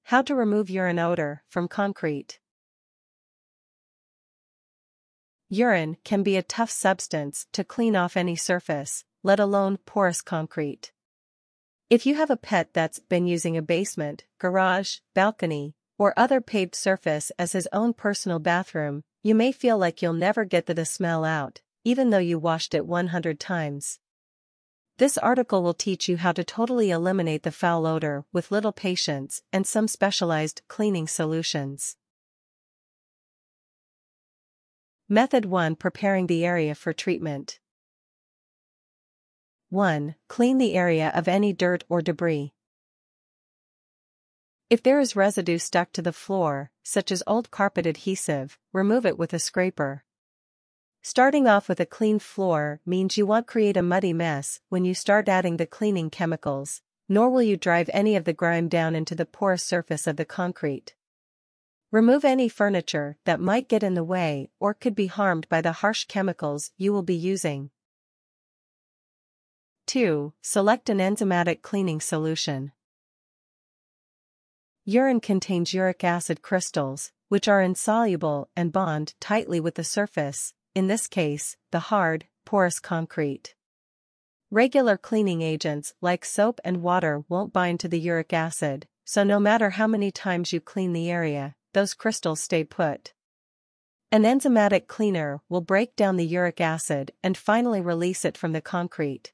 How to remove urine odor from concrete. Urine can be a tough substance to clean off any surface, let alone porous concrete. If you have a pet that's been using a basement, garage, balcony, or other paved surface as his own personal bathroom, you may feel like you'll never get the smell out, even though you washed it 100 times. This article will teach you how to totally eliminate the foul odor with little patience and some specialized cleaning solutions. Method 1. Preparing the area for treatment. 1. Clean the area of any dirt or debris. If there is residue stuck to the floor, such as old carpet adhesive, remove it with a scraper. Starting off with a clean floor means you won't create a muddy mess when you start adding the cleaning chemicals, nor will you drive any of the grime down into the porous surface of the concrete. Remove any furniture that might get in the way or could be harmed by the harsh chemicals you will be using. 2. Select an enzymatic cleaning solution. Urine contains uric acid crystals, which are insoluble and bond tightly with the surface, in this case, the hard, porous concrete. Regular cleaning agents like soap and water won't bind to the uric acid, so no matter how many times you clean the area, those crystals stay put. An enzymatic cleaner will break down the uric acid and finally release it from the concrete.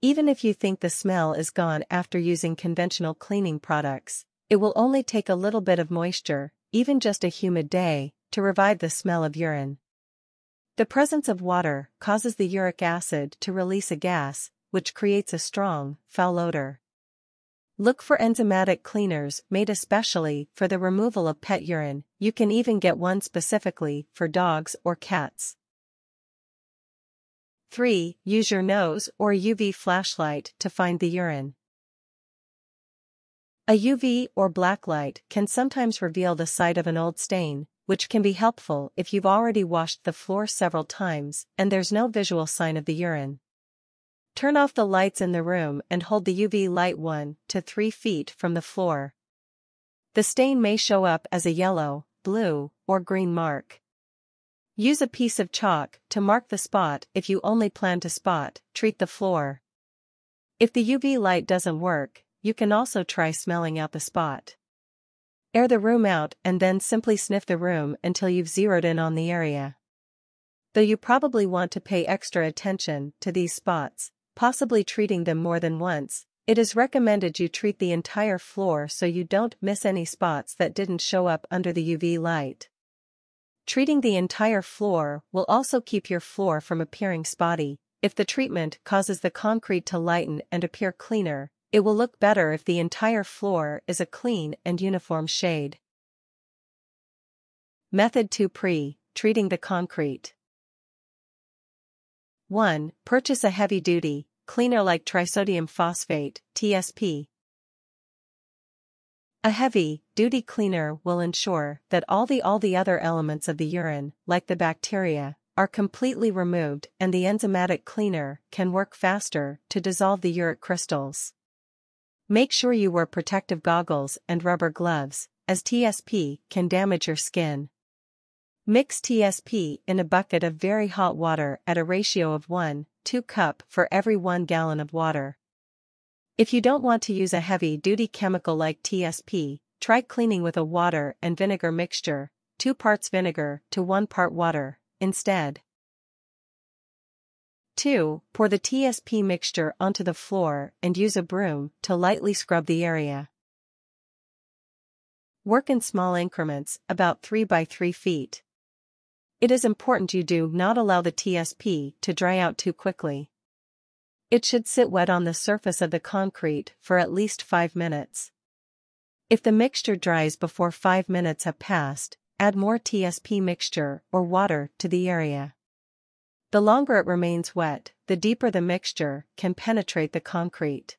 Even if you think the smell is gone after using conventional cleaning products, it will only take a little bit of moisture, even just a humid day, to revive the smell of urine. The presence of water causes the uric acid to release a gas, which creates a strong, foul odor. Look for enzymatic cleaners made especially for the removal of pet urine. You can even get one specifically for dogs or cats. 3. Use your nose or UV flashlight to find the urine. A UV or black light can sometimes reveal the site of an old stain, which can be helpful if you've already washed the floor several times and there's no visual sign of the urine. Turn off the lights in the room and hold the UV light 1 to 3 feet from the floor. The stain may show up as a yellow, blue, or green mark. Use a piece of chalk to mark the spot if you only plan to treat the floor. If the UV light doesn't work, you can also try smelling out the spot. Air the room out and then simply sniff the room until you've zeroed in on the area. Though you probably want to pay extra attention to these spots, possibly treating them more than once, it is recommended you treat the entire floor so you don't miss any spots that didn't show up under the UV light. Treating the entire floor will also keep your floor from appearing spotty. If the treatment causes the concrete to lighten and appear cleaner, it will look better if the entire floor is a clean and uniform shade. Method 2. Pre-treating the concrete. 1. Purchase a heavy-duty cleaner like trisodium phosphate, TSP. A heavy-duty cleaner will ensure that all the other elements of the urine, like the bacteria, are completely removed and the enzymatic cleaner can work faster to dissolve the uric crystals. Make sure you wear protective goggles and rubber gloves, as TSP can damage your skin. Mix TSP in a bucket of very hot water at a ratio of 1:2 cup for every 1 gallon of water. If you don't want to use a heavy-duty chemical like TSP, try cleaning with a water and vinegar mixture, 2 parts vinegar to 1 part water, instead. 2. Pour the TSP mixture onto the floor and use a broom to lightly scrub the area. Work in small increments, about 3 by 3 feet. It is important you do not allow the TSP to dry out too quickly. It should sit wet on the surface of the concrete for at least 5 minutes. If the mixture dries before 5 minutes have passed, add more TSP mixture or water to the area. The longer it remains wet, the deeper the mixture can penetrate the concrete.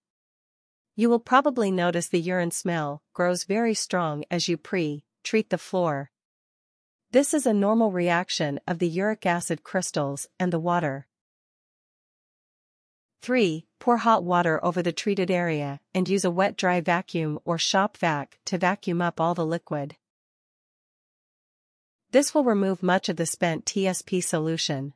You will probably notice the urine smell grows very strong as you pre-treat the floor. This is a normal reaction of the uric acid crystals and the water. 3. Pour hot water over the treated area and use a wet-dry vacuum or shop vac to vacuum up all the liquid. This will remove much of the spent TSP solution.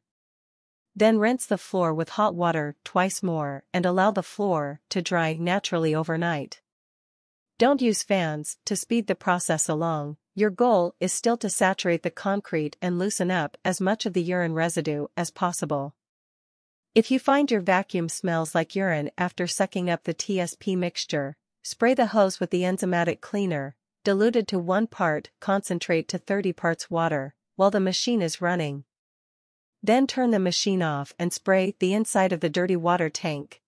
Then rinse the floor with hot water twice more and allow the floor to dry naturally overnight. Don't use fans to speed the process along. Your goal is still to saturate the concrete and loosen up as much of the urine residue as possible. If you find your vacuum smells like urine after sucking up the TSP mixture, spray the hose with the enzymatic cleaner, diluted to 1 part concentrate to 30 parts water, while the machine is running. Then turn the machine off and spray the inside of the dirty water tank.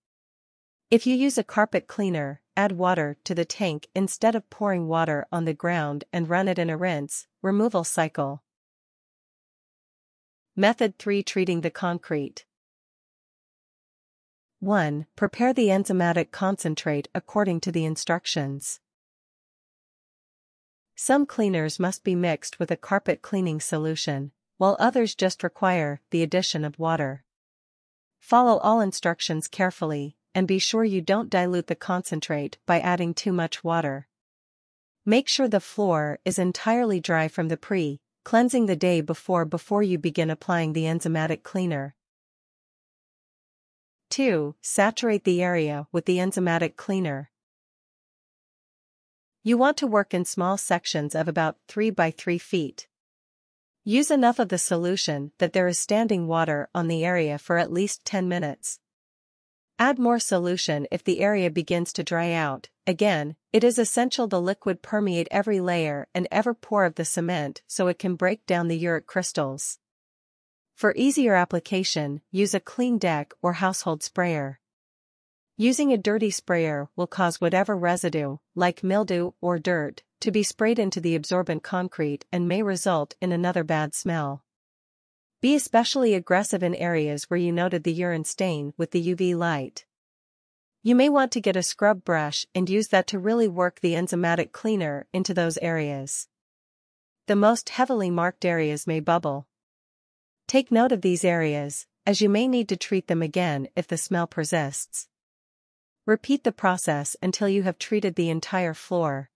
If you use a carpet cleaner, add water to the tank instead of pouring water on the ground and run it in a rinse removal cycle. Method 3. Treating the concrete. 1. Prepare the enzymatic concentrate according to the instructions. Some cleaners must be mixed with a carpet cleaning solution, while others just require the addition of water. Follow all instructions carefully, and be sure you don't dilute the concentrate by adding too much water. Make sure the floor is entirely dry from the pre-cleansing the day before you begin applying the enzymatic cleaner. 2. Saturate the area with the enzymatic cleaner. You want to work in small sections of about 3 by 3 feet. Use enough of the solution that there is standing water on the area for at least 10 minutes. Add more solution if the area begins to dry out. Again, it is essential the liquid permeate every layer and every pore of the cement so it can break down the uric crystals. For easier application, use a clean deck or household sprayer. Using a dirty sprayer will cause whatever residue, like mildew or dirt, to be sprayed into the absorbent concrete and may result in another bad smell. Be especially aggressive in areas where you noted the urine stain with the UV light. You may want to get a scrub brush and use that to really work the enzymatic cleaner into those areas. The most heavily marked areas may bubble. Take note of these areas, as you may need to treat them again if the smell persists. Repeat the process until you have treated the entire floor.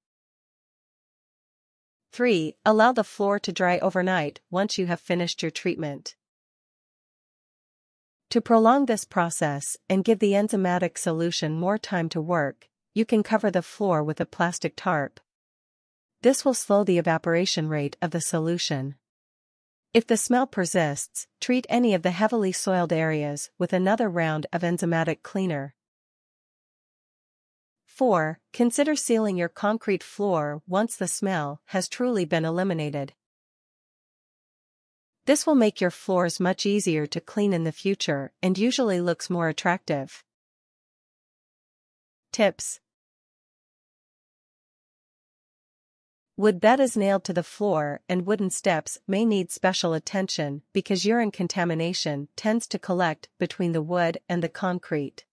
3. Allow the floor to dry overnight once you have finished your treatment. To prolong this process and give the enzymatic solution more time to work, you can cover the floor with a plastic tarp. This will slow the evaporation rate of the solution. If the smell persists, treat any of the heavily soiled areas with another round of enzymatic cleaner. 4. Consider sealing your concrete floor once the smell has truly been eliminated. This will make your floors much easier to clean in the future and usually looks more attractive. Tips. Wood bed is nailed to the floor and wooden steps may need special attention because urine contamination tends to collect between the wood and the concrete.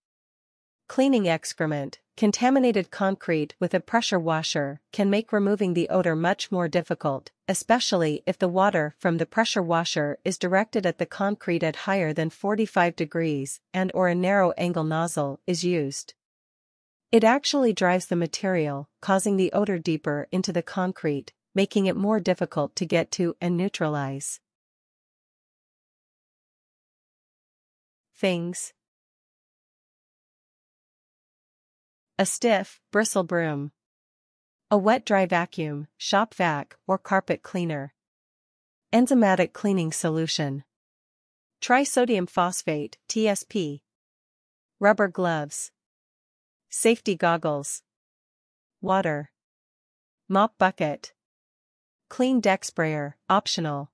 Cleaning excrement, contaminated concrete with a pressure washer can make removing the odor much more difficult, especially if the water from the pressure washer is directed at the concrete at higher than 45 degrees and/or a narrow angle nozzle is used. It actually drives the material, causing the odor deeper into the concrete, making it more difficult to get to and neutralize. Things. A stiff, bristle broom. A wet-dry vacuum, shop vac, or carpet cleaner. Enzymatic cleaning solution. Trisodium phosphate, TSP. Rubber gloves. Safety goggles. Water. Mop bucket. Clean deck sprayer, optional.